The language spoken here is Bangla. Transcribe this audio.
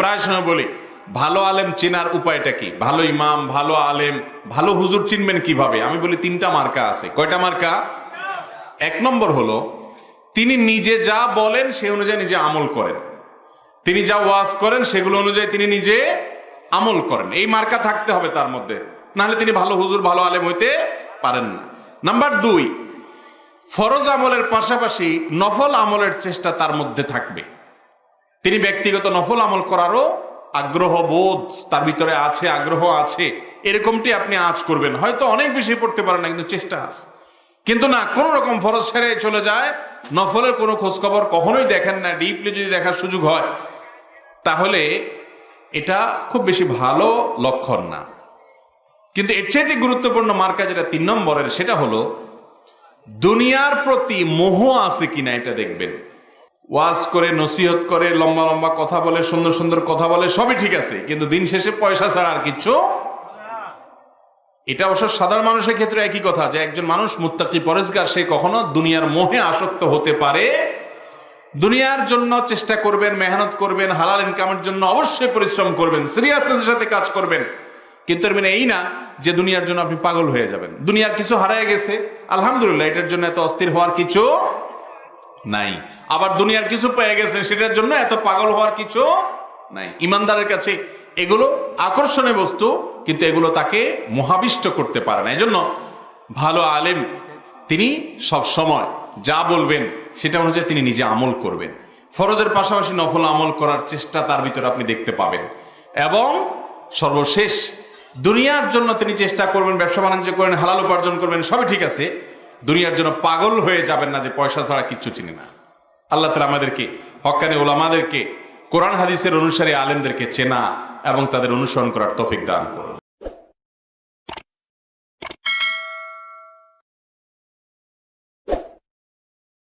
প্রায় সময় বলি, ভালো আলেম চেনার উপায়টা কি? ভালো ইমাম, ভালো আলেম, ভালো হুজুর চিনবেন কিভাবে? আমি বলি 3টা মার্কা আছে। কয়টা মার্কা? 1 নম্বর হলো তিনি নিজে যা বলেন সে অনুযায়ী নিজে আমল করেন। তিনি যা ওয়াজ করেন সেগুলো অনুযায়ী তিনি নিজে আমল করেন। এই মার্কা থাকতে হবে তার মধ্যে, নাহলে তিনি ভালো হুজুর, ভালো আলেম হইতে পারেন না। নাম্বার 2, ফরজ আমলের পাশাপাশি নফল আমলের চেষ্টা তার মধ্যে থাকবে। তিনি ব্যক্তিগত নফল আমল করারও আগ্রহ বোধ তার ভিতরে আছে, আগ্রহ আছে, এরকমটি আপনি আজ করবেন। হয়তো অনেক বেশি পড়তে পারেন না, কিন্তু চেষ্টা আছে। কিন্তু না, কোন রকম ফরজ ছেড়ে চলে যায়, নফলের কোনো খোঁজখবর কখনোই দেখেন না, ডিপলি যদি দেখার সুযোগ হয়, তাহলে এটা খুব বেশি ভালো লক্ষণ না। কিন্তু এর চাইতে গুরুত্বপূর্ণ মার্কা যেটা 3 নম্বরের, সেটা হলো দুনিয়ার প্রতি মোহ আছে কিনা এটা দেখবেন। ওয়াজ করে, নসিহত করে, লম্বা লম্বা কথা বলে, সুন্দর সুন্দর কথা বলে, সবই ঠিক আছে, কিন্তু দিন শেষে পয়সা ছাড়া আর কিচ্ছু। এটা অবশ্য সাধারণ মানুষের ক্ষেত্রে একই কথা, যে একজন মানুষ মুত্তাকি পরেজগার, সে কখনো দুনিয়ার মোহে আসক্ত হতে পারে। দুনিয়ার জন্য চেষ্টা করবেন, মেহনত করবেন, হালাল ইনকামের জন্য অবশ্যই পরিশ্রম করবেন, সিরিয়াসনেসের সাথে কাজ করবেন, কিন্তু এর মানে এই না যে দুনিয়ার জন্য আপনি পাগল হয়ে যাবেন। দুনিয়ার কিছু হারিয়ে গেছে, আলহামদুলিল্লাহ, এটার জন্য এত অস্থির হওয়ার কিছু নাই। আবার দুনিয়ার কিছু পেয়ে গেছে, সেটার জন্য এত পাগল হওয়ার কিছু নাই। ইমানদারের কাছে এগুলো আকর্ষণীয় বস্তু, কিন্তু এগুলো তাকে মোহাবিষ্ট করতে পারে না। এই জন্য ভালো আলেম তিনি সব সময় যা বলবেন সেটা অনুযায়ী তিনি নিজে আমল করবেন। ফরজের পাশাপাশি নফল আমল করার চেষ্টা তার ভিতরে আপনি দেখতে পাবেন। এবং সর্বশেষ দুনিয়ার জন্য তিনি চেষ্টা করবেন, ব্যবসা বাণিজ্য করেন, হালাল উপার্জন করবেন, সবই ঠিক আছে, দুনিয়ার জন্য পাগল হয়ে যাবেন না যে পয়সা ছাড়া কিচ্ছু চিনি না। আল্লাহ তাআলা আমাদেরকে, হক্কানি ওলামাদেরকে, কোরআন হাদিসের অনুসারী আলেমদেরকে চেনা এবং তাদের অনুসরণ করার তৌফিক দান করুন।